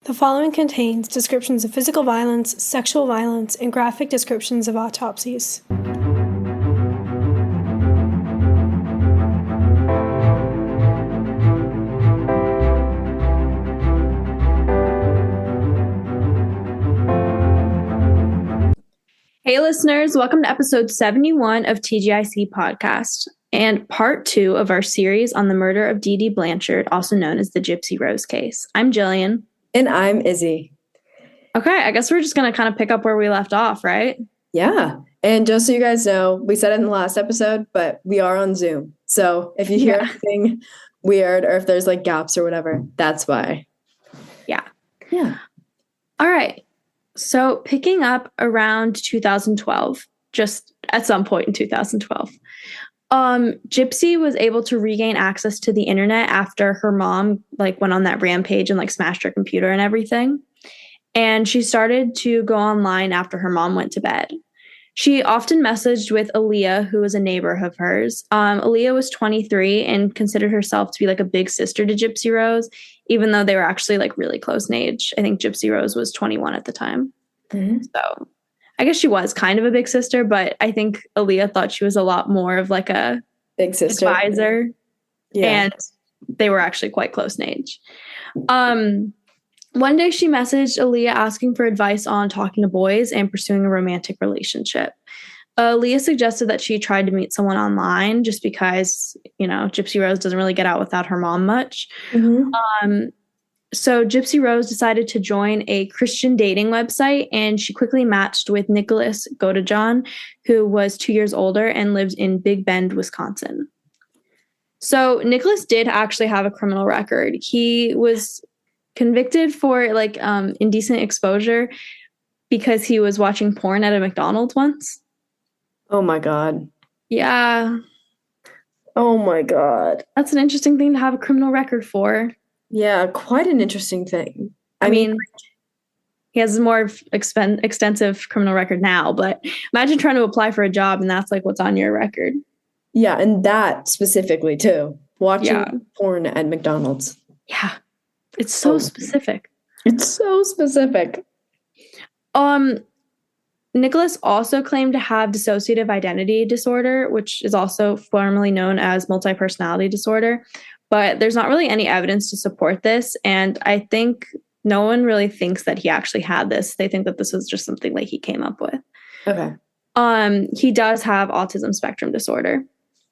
The following contains descriptions of physical violence, sexual violence, and graphic descriptions of autopsies. Hey listeners, welcome to episode 71 of TGIC Podcast and part 2 of our series on the murder of Pt.2 Blanchard, also known as the Gypsy Rose case. I'm Jillian. And I'm Izzy. Okay, I guess we're just going to kind of pick up where we left off, right? Yeah. And just so you guys know, we said it in the last episode, but we are on Zoom. So if you hear anything weird or if there's like gaps or whatever, that's why. Yeah. All right. So picking up around 2012, just at some point in 2012, Gypsy was able to regain access to the internet after her mom went on that rampage and smashed her computer and everything. And she started to go online after her mom went to bed. She often messaged with Aaliyah, who was a neighbor of hers. Aaliyah was 23 and considered herself to be a big sister to Gypsy Rose, even though they were actually really close in age. I think Gypsy Rose was 21 at the time. Mm-hmm. So I guess she was kind of a big sister, but I think Aaliyah thought she was a lot more of a big sister advisor. Yeah. And they were actually quite close in age. One day she messaged Aaliyah asking for advice on talking to boys and pursuing a romantic relationship. Aaliyah suggested that she tried to meet someone online just because, Gypsy Rose doesn't really get out without her mom much. Mm-hmm. So Gypsy Rose decided to join a Christian dating website, and she quickly matched with Nicholas Godejohn, who was 2 years older and lived in Big Bend, Wisconsin. So Nicholas did actually have a criminal record. He was convicted for indecent exposure because he was watching porn at a McDonald's once. Oh my God. Yeah. Oh my God. That's an interesting thing to have a criminal record for. Yeah, quite an interesting thing. I mean, he has a more extensive criminal record now, but imagine trying to apply for a job and that's what's on your record. Yeah, and that specifically too. Watching porn at McDonald's. Yeah. It's so specific. It's so specific. Nicholas also claimed to have dissociative identity disorder, which is also formally known as multi-personality disorder. But there's not really any evidence to support this. And I think no one really thinks that he actually had this. They think that this was just something he came up with. Okay. He does have autism spectrum disorder.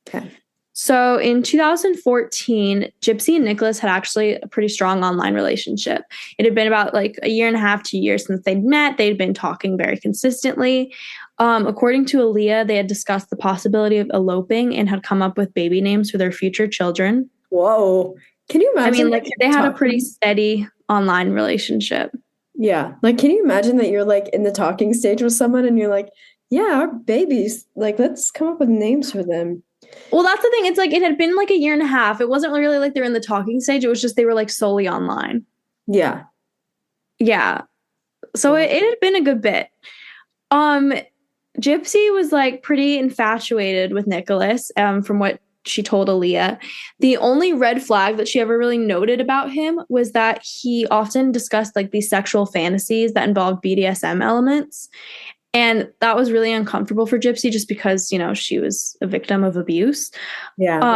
Okay. So in 2014, Gypsy and Nicholas had actually a pretty strong online relationship. It had been about a year and a half, 2 years since they'd met. They'd been talking very consistently. According to Aaliyah, they had discussed the possibility of eloping and had come up with baby names for their future children. Whoa. Can you imagine? They had a pretty steady online relationship. Yeah. Can you imagine that you're in the talking stage with someone and you're like, yeah, our babies, let's come up with names for them. Well, that's the thing. It's it had been a year and a half. It wasn't really they were in the talking stage. It was just they were solely online. Yeah. Yeah. So it had been a good bit. Gypsy was pretty infatuated with Nicholas, from what she told Aaliyah. The only red flag that she ever really noted about him was that he often discussed these sexual fantasies that involved BDSM elements. And that was really uncomfortable for Gypsy just because, she was a victim of abuse. Yeah.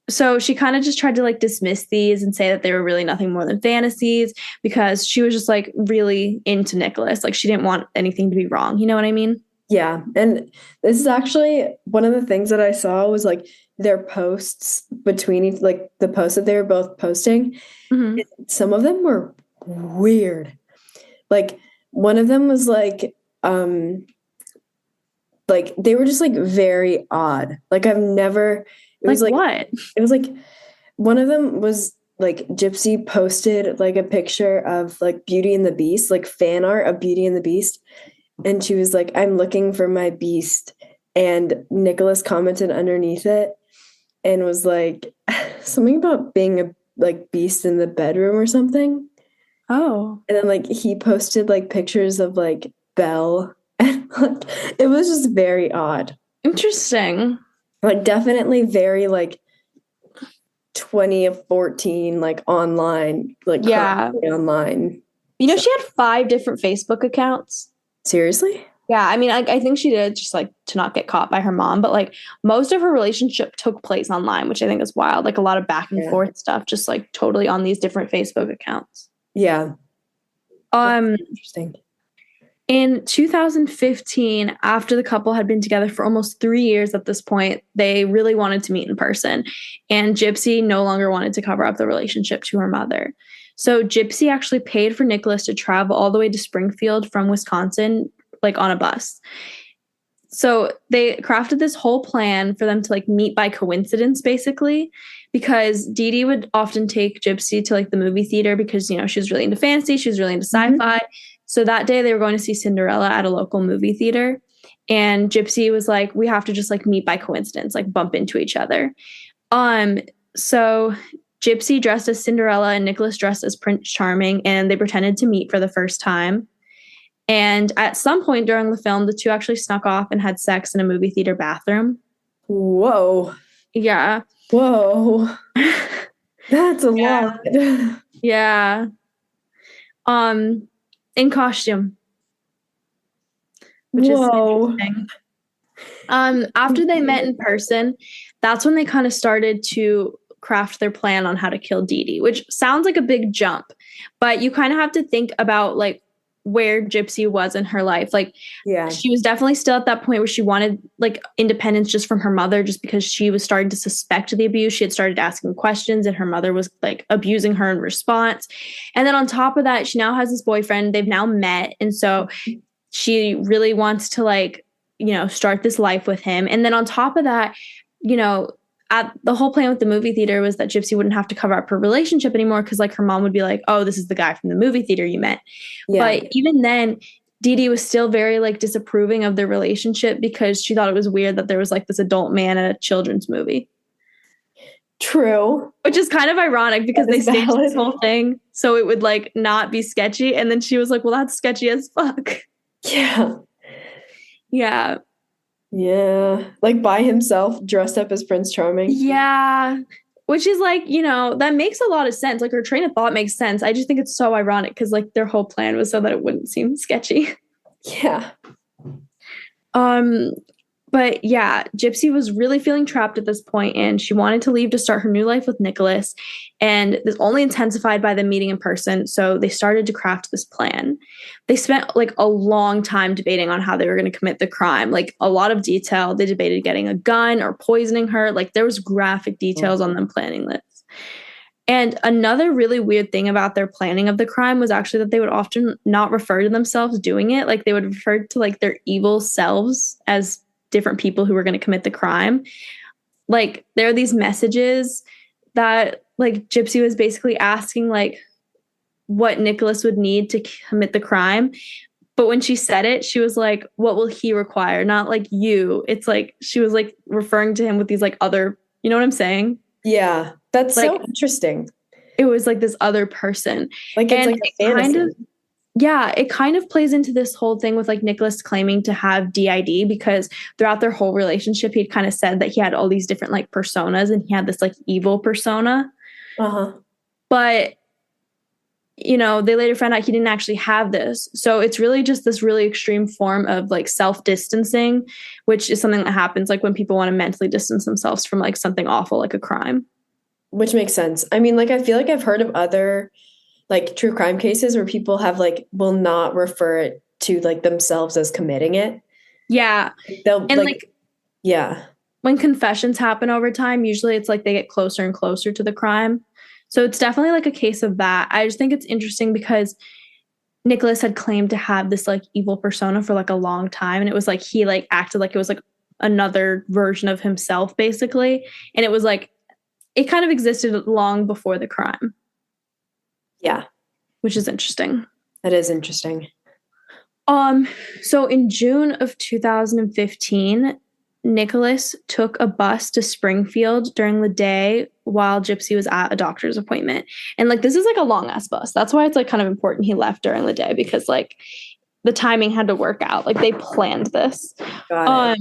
So she kind of just tried to dismiss these and say that they were really nothing more than fantasies because she was just really into Nicholas. She didn't want anything to be wrong. You know what I mean? Yeah. And this is actually one of the things that I saw was their posts between the posts that they were both posting. Mm-hmm. Some of them were weird. One of them was they were just very odd. I've never, it was what? It was one of them was Gypsy posted a picture of Beauty and the Beast, fan art of Beauty and the Beast. And she was I'm looking for my beast. And Nicholas commented underneath it and was something about being a beast in the bedroom or something. Oh. And then he posted pictures of Belle. And it was just very odd. Interesting. Definitely very 2014 online, online You know, she had 5 different Facebook accounts. Seriously? Yeah, I mean, I think she did just like to not get caught by her mom, but like most of her relationship took place online, which I think is wild. Like a lot of back and forth stuff, just like totally on these different Facebook accounts. Yeah. Interesting. In 2015, after the couple had been together for almost 3 years at this point, they really wanted to meet in person. And Gypsy no longer wanted to cover up the relationship to her mother. So Gypsy actually paid for Nicholas to travel all the way to Springfield from Wisconsin, like on a bus. So they crafted this whole plan for them to like meet by coincidence, basically, because Dee Dee would often take Gypsy to like the movie theater because, you know, she was really into fantasy, she was really into sci-fi. So that day they were going to see Cinderella at a local movie theater. And Gypsy was like, we have to just like meet by coincidence, like bump into each other. So Gypsy dressed as Cinderella and Nicholas dressed as Prince Charming, and they pretended to meet for the first time. And at some point during the film, the two actually snuck off and had sex in a movie theater bathroom. Whoa. Yeah. Whoa. That's a lot. Yeah. In costume. Which is interesting. After they met in person, that's when they kind of started to craft their plan on how to kill Dee Dee, which sounds like a big jump, but you kind of have to think about like where Gypsy was in her life. Like, she was definitely still at that point where she wanted like independence just from her mother, just because she was starting to suspect the abuse. She had started asking questions and her mother was like abusing her in response. And then on top of that, she now has this boyfriend. They've now met. And so she really wants to like, you know, start this life with him. And then on top of that, you know, the whole plan with the movie theater was that Gypsy wouldn't have to cover up her relationship anymore because like her mom would be like, oh, this is the guy from the movie theater you met. But even then, Dee Dee was still very like disapproving of their relationship because she thought it was weird that there was like this adult man at a children's movie. True. Which is kind of ironic because they staged this whole thing so it would like not be sketchy. And then she was like, well, that's sketchy as fuck. Yeah. Yeah. Yeah. Like by himself, dressed up as Prince Charming. Yeah. Which is like, you know, that makes a lot of sense. Like her train of thought makes sense. I just think it's so ironic because like their whole plan was so that it wouldn't seem sketchy. Yeah. But yeah, Gypsy was really feeling trapped at this point and she wanted to leave to start her new life with Nicholas. And this only intensified by them meeting in person. So they started to craft this plan. They spent like a long time debating on how they were going to commit the crime, like a lot of detail. They debated getting a gun or poisoning her. Like there was graphic details on them planning this. And another really weird thing about their planning of the crime was actually that they would often not refer to themselves doing it. Like they would refer to like their evil selves as different people who were going to commit the crime. Like there are these messages that like Gypsy was basically asking like what Nicholas would need to commit the crime. But when she said it, she was like, what will he require? Not like you. It's like she was like referring to him with these like other, you know what I'm saying? Yeah. That's like, so interesting. It was like this other person. Like it's like a fantasy. It kind of plays into this whole thing with like Nicholas claiming to have DID because throughout their whole relationship, he'd kind of said that he had all these different like personas and he had this like evil persona. But, you know, they later found out he didn't actually have this. So it's really just this really extreme form of like self-distancing, which is something that happens like when people want to mentally distance themselves from like something awful like a crime. Which makes sense. I mean, like I feel like I've heard of other like true crime cases where people have like will not refer it to like themselves as committing it. Yeah. They'll and like yeah. When confessions happen over time, usually it's like they get closer and closer to the crime. So it's definitely like a case of that. I just think it's interesting because Nicholas had claimed to have this like evil persona for like a long time. And it was like he like acted like it was like another version of himself, basically. And it was like it kind of existed long before the crime. Yeah. Which is interesting. That is interesting. So in June of 2015, Nicholas took a bus to Springfield during the day while Gypsy was at a doctor's appointment. And like this is like a long ass bus. That's why it's like kind of important he left during the day because like the timing had to work out. Like they planned this. I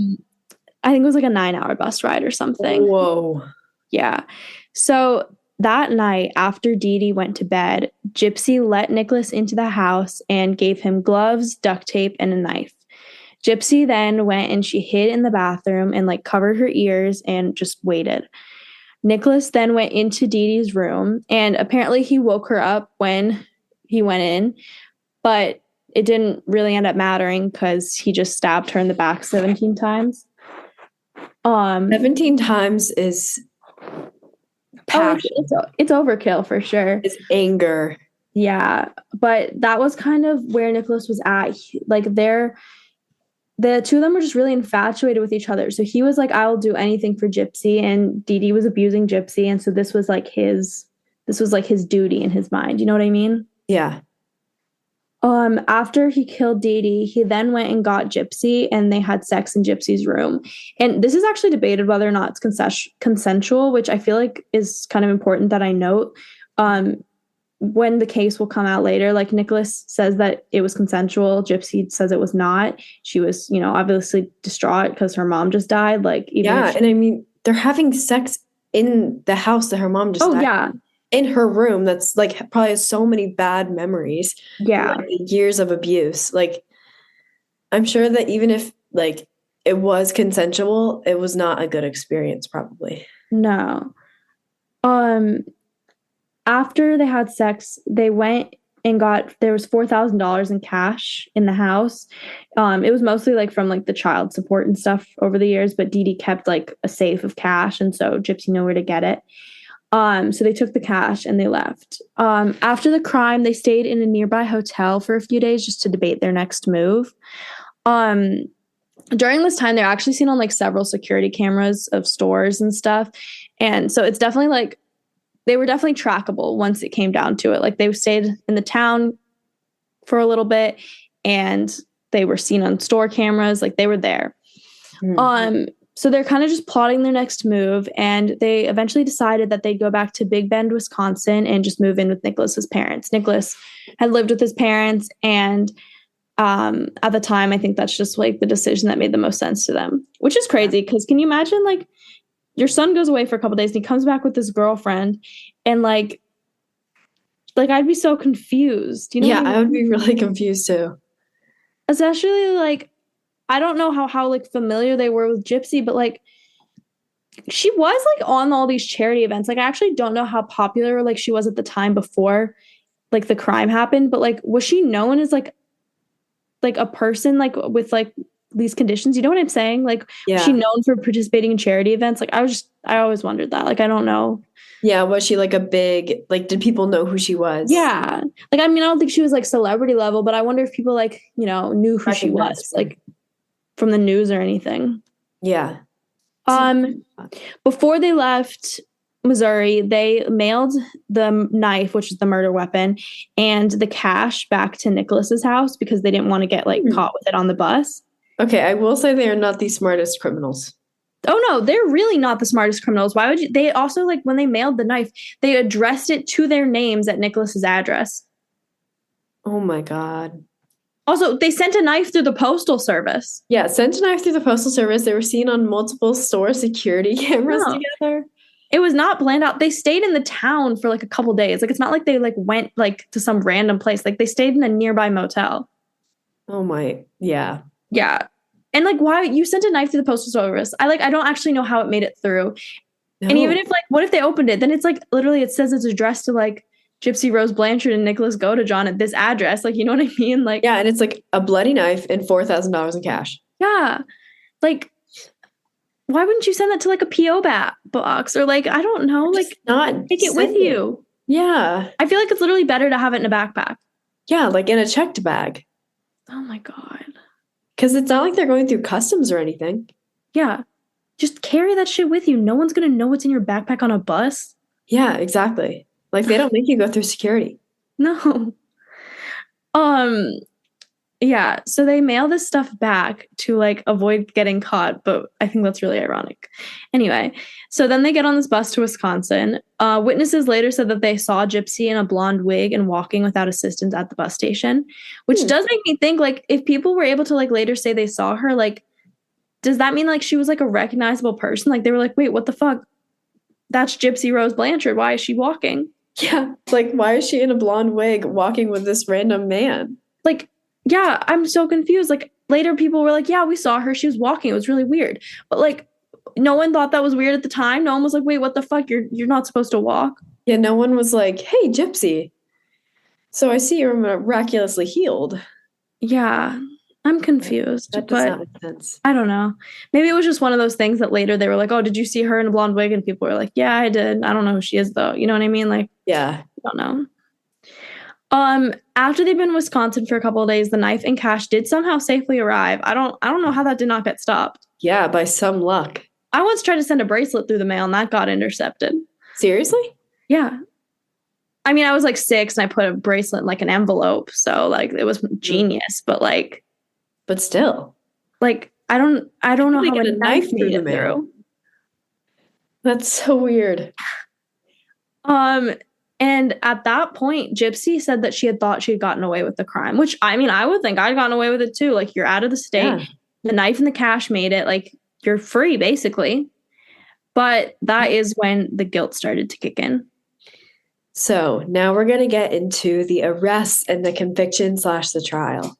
think it was like a 9-hour bus ride or something. Whoa. Yeah. So that night, after Dee Dee went to bed, Gypsy let Nicholas into the house and gave him gloves, duct tape, and a knife. Gypsy then went and she hid in the bathroom and like covered her ears and just waited. Nicholas then went into Dee Dee's room, and apparently he woke her up when he went in, but it didn't really end up mattering because he just stabbed her in the back 17 times. 17 times is passion. It's overkill for sure. It's anger. Yeah, but that was kind of where Nicholas was at. The two of them were just really infatuated with each other. So he was like, "I'll do anything for Gypsy," and Dee Dee was abusing Gypsy, and so this was like his duty in his mind. You know what I mean? Yeah. After he killed Dee Dee, he then went and got Gypsy, and they had sex in Gypsy's room. And this is actually debated whether or not it's consensual, which I feel like is kind of important that I note. When the case will come out later, like Nicholas says that it was consensual. Gypsy says it was not. She was, obviously distraught because her mom just died. And I mean, they're having sex in the house that her mom just died. Yeah. In her room, that's like probably has so many bad memories. Yeah. Like, years of abuse. Like, I'm sure that even if like it was consensual, it was not a good experience, probably. No. After they had sex, they went and there was $4,000 in cash in the house. It was mostly like from like the child support and stuff over the years, but Dee Dee kept like a safe of cash, and so Gypsy knew where to get it. So they took the cash and they left. After the crime, they stayed in a nearby hotel for a few days just to debate their next move. During this time, they're actually seen on like several security cameras of stores and stuff. And so it's definitely like, they were definitely trackable once it came down to it. Like they stayed in the town for a little bit and they were seen on store cameras. Like they were there. Mm-hmm. So they're kind of just plotting their next move, and they eventually decided that they'd go back to Big Bend, Wisconsin, and just move in with Nicholas's parents. Nicholas had lived with his parents, and at the time, I think that's just like the decision that made the most sense to them, which is crazy because can you imagine like your son goes away for a couple days and he comes back with his girlfriend, and like I'd be so confused. You know? Yeah, I would be really confused too. Especially like, I don't know how like familiar they were with Gypsy, but like she was like on all these charity events. Like I actually don't know how popular like she was at the time before like the crime happened, but like was she known as like a person like with like these conditions? You know what I'm saying? Like was she known for participating in charity events? Like I always wondered that. Like I don't know. Yeah, was she like a big, like did people know who she was? Yeah. Like I mean, I don't think she was like celebrity level, but I wonder if people like, knew who she was. Like from the news or anything. Yeah. Before they left Missouri, they mailed the knife, which is the murder weapon, and the cash back to Nicholas's house because they didn't want to get like caught with it on the bus. Okay, I will say they are not the smartest criminals. Oh no, they're really not the smartest criminals. Why would you? They also like when they mailed the knife, they addressed it to their names at Nicholas's address. Oh my God. Also, they sent a knife through the postal service. Yeah, sent a knife through the postal service. They were seen on multiple store security cameras together. It was not planned out. They stayed in the town for like a couple days. Like it's not like they like went like to some random place. Like they stayed in a nearby motel. Oh my, yeah. Yeah. And like why you sent a knife through the postal service? I don't actually know how it made it through. No. And even if like what if they opened it? Then it's like literally it says it's addressed to like Gypsy Rose Blanchard and Nicholas Godejohn at this address. Like, you know what I mean? Like, yeah, and it's like a bloody knife and $4,000 in cash. Yeah. Like, why wouldn't you send that to like a P.O. box? Or like, I don't know, like take it with you. Yeah. I feel like it's literally better to have it in a backpack. Yeah, like in a checked bag. Oh my God. Because it's not like they're going through customs or anything. Yeah. Just carry that shit with you. No one's going to know what's in your backpack on a bus. Yeah, exactly. Like they don't make you go through security. No. Yeah, so they mail this stuff back to like avoid getting caught, but I think that's really ironic. Anyway, so then they get on this bus to Wisconsin. Witnesses later said that they saw Gypsy in a blonde wig and walking without assistance at the bus station, which does make me think like if people were able to like later say they saw her, like does that mean like she was like a recognizable person? Like they were like, wait, what the fuck? that's Gypsy Rose Blanchard. Why is she walking? Yeah. Like, why is she in a blonde wig walking with this random man? Like, yeah, I'm so confused. Like, later people were like, yeah, we saw her. She was walking. It was really weird. But like, no one thought that was weird at the time. No one was like, wait, what the fuck? You're not supposed to walk. Yeah, no one was like, hey, Gypsy. So I see you're miraculously healed. Yeah, I'm confused. That does not make sense. I don't know. Maybe it was just one of those things that later they were like, oh, did you see her in a blonde wig? And people were like, yeah, I did. I don't know who she is, though. You know what I mean? Like, yeah. I don't know. After they've been in Wisconsin for a couple of days, the knife and cash did somehow safely arrive. I don't know how that did not get stopped. Yeah, by some luck. I once tried to send a bracelet through the mail and that got intercepted. Seriously? Yeah. I mean, I was like 6 and I put a bracelet in like an envelope. So like it was genius, but like. But still. Like, I don't know how a knife made it mail. through. That's so weird. And at that point, Gypsy said that she had thought she had gotten away with the crime, which I mean, I would think I'd gotten away with it too. Like, you're out of the state. Yeah. The knife and the cash made it. Like, you're free, basically. But that is when the guilt started to kick in. So now we're going to get into the arrests and the conviction / the trial.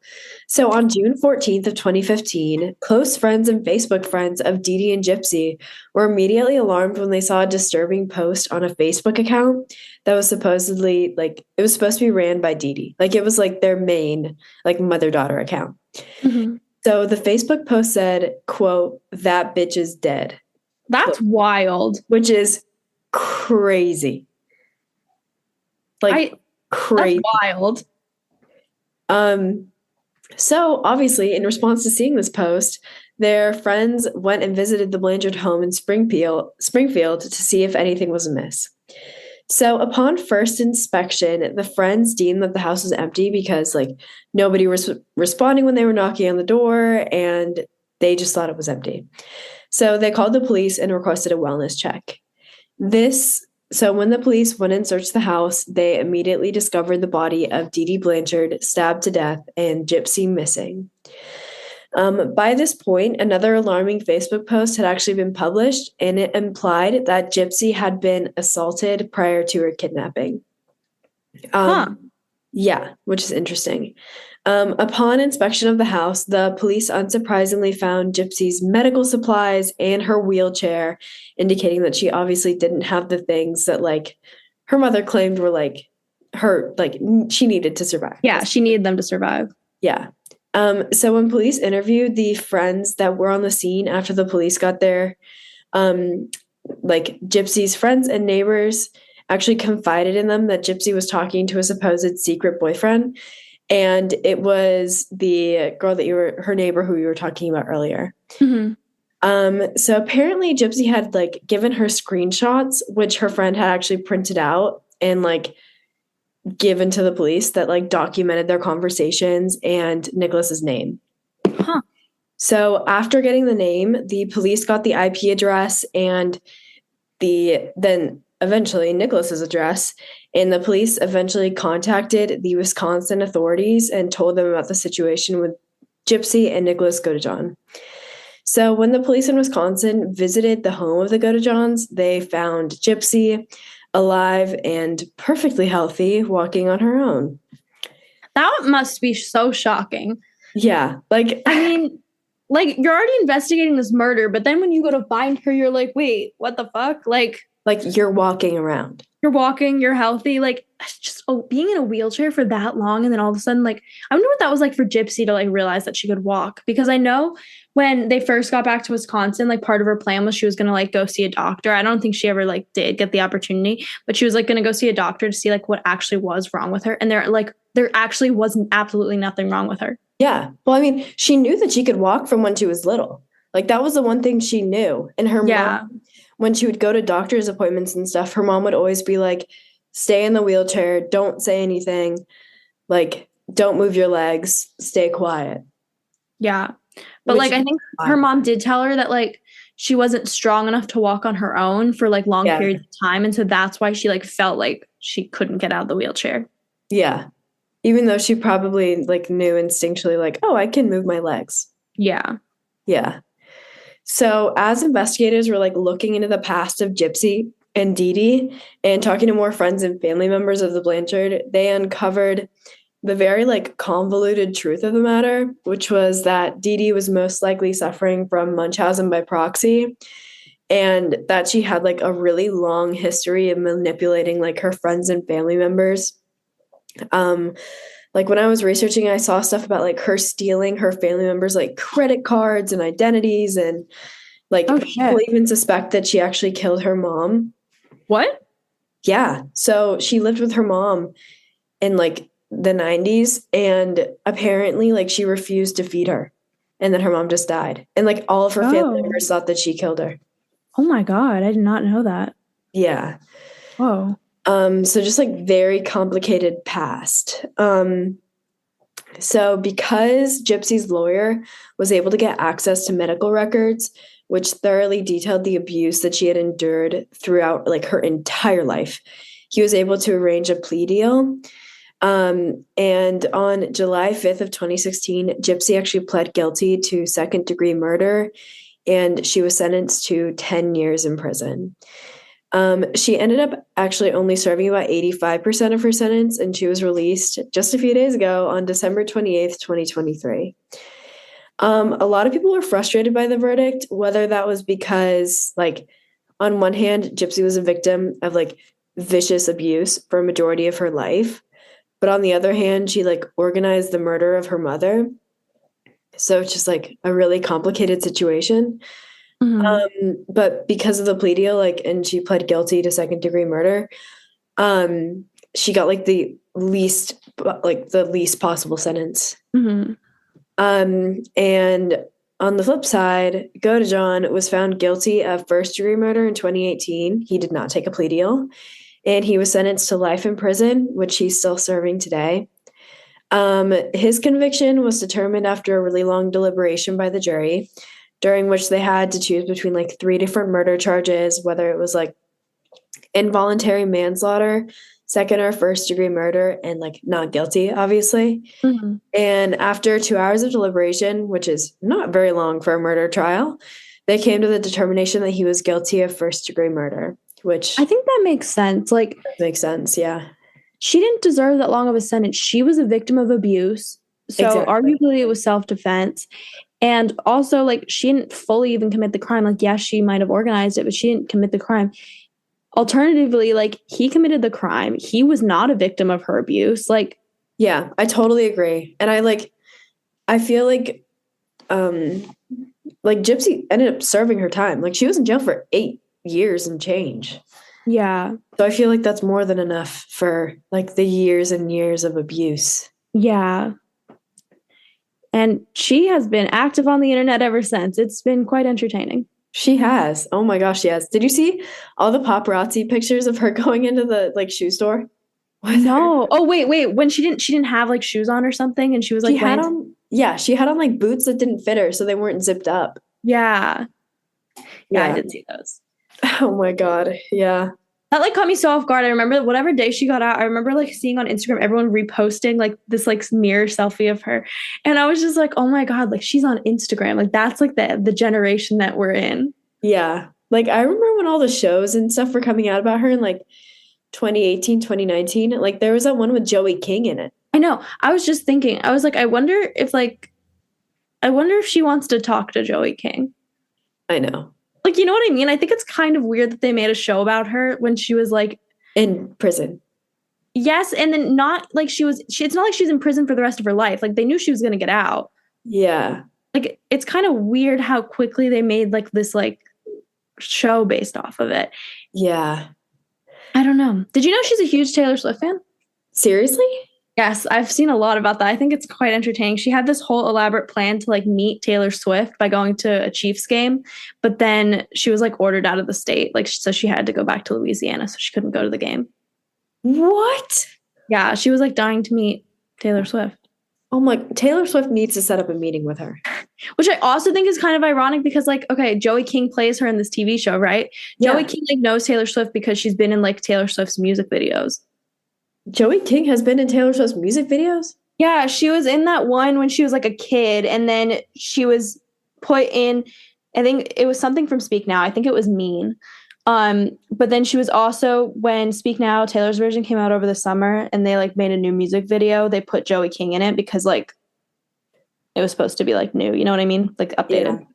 So on June 14th of 2015, close friends and Facebook friends of Dee Dee and Gypsy were immediately alarmed when they saw a disturbing post on a Facebook account that was supposedly like, it was supposed to be ran by Dee Dee. Like, it was like their main like mother-daughter account. Mm-hmm. So the Facebook post said, quote, "That bitch is dead." That's wild. Which is crazy. Like, crazy. That's wild. So obviously, in response to seeing this post, their friends went and visited the Blanchard home in Springfield to see if anything was amiss. So upon first inspection, the friends deemed that the house was empty because like nobody was responding when they were knocking on the door, and they just thought it was empty. So they called the police and requested a wellness check. So when the police went and searched the house, they immediately discovered the body of Dee Dee Blanchard stabbed to death and Gypsy missing. By this point, another alarming Facebook post had actually been published, and it implied that Gypsy had been assaulted prior to her kidnapping. Yeah, which is interesting. Upon inspection of the house, the police unsurprisingly found Gypsy's medical supplies and her wheelchair, indicating that she obviously didn't have the things that like her mother claimed were like her, like she needed to survive. Yeah, she needed them to survive. Yeah. So when police interviewed the friends that were on the scene after the police got there, like Gypsy's friends and neighbors actually confided in them that Gypsy was talking to a supposed secret boyfriend. And it was the girl that her neighbor who you were talking about earlier. Mm-hmm. So apparently Gypsy had like given her screenshots, which her friend had actually printed out and like given to the police that like documented their conversations and Nicholas's name. Huh. So after getting the name, the police got the IP address and then eventually Nicholas's address, and the police eventually contacted the Wisconsin authorities and told them about the situation with Gypsy and Nicholas Godejohn. So when the police in Wisconsin visited the home of the Godejohns, they found Gypsy alive and perfectly healthy, walking on her own. That must be so shocking. Yeah. Like, I mean, like you're already investigating this murder, but then when you go to find her, you're like, wait, what the fuck? Like you're walking around. You're walking, you're healthy. Like, just being in a wheelchair for that long. And then all of a sudden, like, I wonder what that was like for Gypsy to like realize that she could walk. Because I know when they first got back to Wisconsin, like part of her plan was she was going to like go see a doctor. I don't think she ever like did get the opportunity, but she was like going to go see a doctor to see like what actually was wrong with her. And there actually wasn't absolutely nothing wrong with her. Yeah. Well, I mean, she knew that she could walk from when she was little. Like that was the one thing she knew. And her mom, when she would go to doctor's appointments and stuff, her mom would always be like, stay in the wheelchair, don't say anything, like, don't move your legs, stay quiet. Yeah. But like, I think her mom did tell her that like she wasn't strong enough to walk on her own for like long periods of time. And so that's why she like felt like she couldn't get out of the wheelchair. Yeah. Even though she probably like knew instinctually like, oh, I can move my legs. Yeah. Yeah. So as investigators were like looking into the past of Gypsy and Dee Dee, and talking to more friends and family members of the Blanchard, they uncovered the very like convoluted truth of the matter, which was that Dee Dee was most likely suffering from Munchausen by proxy, and that she had like a really long history of manipulating like her friends and family members. Like when I was researching, I saw stuff about like her stealing her family members' like credit cards and identities, and like Oh, people shit. even suspect that she actually killed her mom. What? Yeah. So she lived with her mom in like the 90s, and apparently like she refused to feed her. And then her mom just died. And like all of her family Oh. members thought that she killed her. Oh my God. I did not know that. Yeah. Whoa. So just like very complicated past. So because Gypsy's lawyer was able to get access to medical records, which thoroughly detailed the abuse that she had endured throughout like her entire life, he was able to arrange a plea deal. And on July 5th of 2016, Gypsy actually pled guilty to second-degree murder, and she was sentenced to 10 years in prison. She ended up actually only serving about 85% of her sentence, and she was released just a few days ago on December 28th, 2023. A lot of people were frustrated by the verdict, whether that was because, like, on one hand, Gypsy was a victim of, like, vicious abuse for a majority of her life. But on the other hand, she, like, organized the murder of her mother. So it's just, like, a really complicated situation. But because of the plea deal, like, and she pled guilty to second-degree murder, she got, like, the least possible sentence. Mm-hmm. And on the flip side, Godejohn was found guilty of first-degree murder in 2018. He did not take a plea deal, and he was sentenced to life in prison, which he's still serving today. His conviction was determined after a really long deliberation by the jury, during which they had to choose between like 3 different murder charges, whether it was like involuntary manslaughter, second or first degree murder, and like not guilty, obviously. Mm-hmm. And after 2 hours of deliberation, which is not very long for a murder trial, they came to the determination that he was guilty of first degree murder, which I think that makes sense. Like, makes sense. Yeah. she didn't deserve that long of a sentence. She was a victim of abuse. So Exactly. arguably it was self-defense. And also, like, she didn't fully even commit the crime. Like, yes, she might have organized it, but she didn't commit the crime. Alternatively, like, he committed the crime. He was not a victim of her abuse. Like, yeah, I totally agree. And I feel like Gypsy ended up serving her time. Like, she was in jail for 8 years and change. yeah. So I feel like that's more than enough for like the years and years of abuse. Yeah. And she has been active on the internet ever since. It's been quite entertaining. She has. Oh my gosh, yes. Did you see all the paparazzi pictures of her going into the like shoe store? No. Oh, wait. When she didn't have like shoes on or something, and she was like, she had on like boots that didn't fit her, so they weren't zipped up. Yeah, I did see those. Oh my God. Yeah. That like caught me so off guard. I remember whatever day she got out, I remember like seeing on Instagram everyone reposting like this like mirror selfie of her. And I was just like, oh my God, like she's on Instagram. Like that's like the generation that we're in. Yeah. Like I remember when all the shows and stuff were coming out about her in like 2018, 2019. Like there was that one with Joey King in it. I know. I was just thinking, I was like, I wonder if she wants to talk to Joey King. I know. Like, you know what I mean? I think it's kind of weird that they made a show about her when she was like in prison. Yes, and then not like it's not like she's in prison for the rest of her life. Like they knew she was going to get out. Yeah. Like it's kind of weird how quickly they made like this like show based off of it. Yeah. I don't know. Did you know she's a huge Taylor Swift fan? Seriously? Yes, I've seen a lot about that. I think it's quite entertaining. She had this whole elaborate plan to like meet Taylor Swift by going to a Chiefs game, but then she was like ordered out of the state. Like, so she had to go back to Louisiana, so she couldn't go to the game. What? Yeah, she was like dying to meet Taylor Swift. Oh my, Taylor Swift needs to set up a meeting with her. Which I also think is kind of ironic because like, okay, Joey King plays her in this TV show, right? Yeah. Joey King like knows Taylor Swift because she's been in like Taylor Swift's music videos. Joey King has been in Taylor Swift's music videos? Yeah, she was in that one when she was like a kid, and then she was put in, I think it was something from Speak Now. I think it was Mean. But then she was also, when Speak Now, Taylor's version came out over the summer and they like made a new music video, they put Joey King in it because like it was supposed to be like new, you know what I mean? Like updated.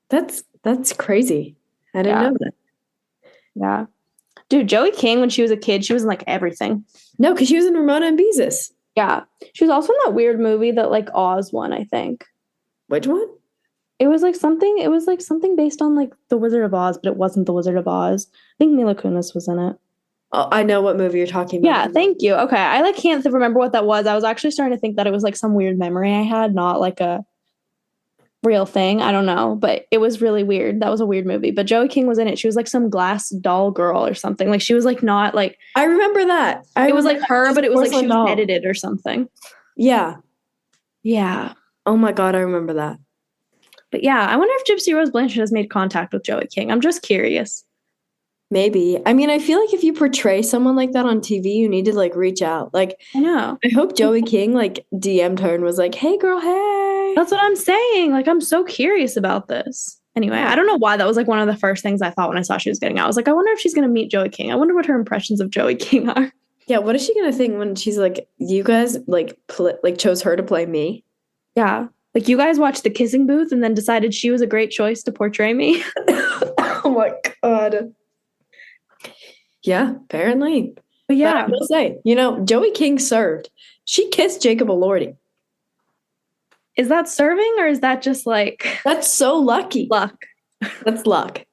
Yeah. That's crazy. I didn't know that. Yeah. Dude, Joey King, when she was a kid, she was in like everything. No, because she was in Ramona and Beezus. Yeah. She was also in that weird movie that like Oz won, I think. Which one? It was like something based on like The Wizard of Oz, but it wasn't The Wizard of Oz. I think Mila Kunis was in it. Oh, I know what movie you're talking about. Yeah, thank you. Okay. I like can't remember what that was. I was actually starting to think that it was like some weird memory I had, not like a real thing. I don't know, but it was really weird. That was a weird movie. But Joey King was in it. She was like some glass doll girl or something. Like she was like not like I remember that. It was like her, but it was like she was edited or something. Yeah. Yeah. Oh my God, I remember that. But yeah, I wonder if Gypsy Rose Blanchard has made contact with Joey King. I'm just curious. Maybe. I mean, I feel like if you portray someone like that on TV, you need to like reach out. Like, I know. I hope Joey King like DM'd her and was like, "Hey, girl, hey." That's what I'm saying. Like, I'm so curious about this. Anyway, I don't know why that was like one of the first things I thought when I saw she was getting out. I was like, I wonder if she's gonna meet Joey King. I wonder what her impressions of Joey King are. Yeah, what is she gonna think when she's like, "You guys like chose her to play me"? Yeah. Like, you guys watched The Kissing Booth and then decided she was a great choice to portray me. Oh my God. Yeah, apparently. But yeah. But I will say, Joey King served. She kissed Jacob Elordi. Is that serving or is that just like... That's so lucky. Luck. That's luck.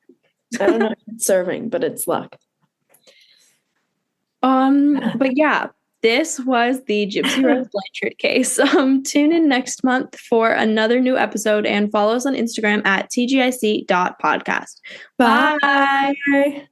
I don't know if it's serving, but it's luck. But yeah. This was the Gypsy Rose Blanchard case. Tune in next month for another new episode and follow us on Instagram at tgic.podcast. Bye. Bye.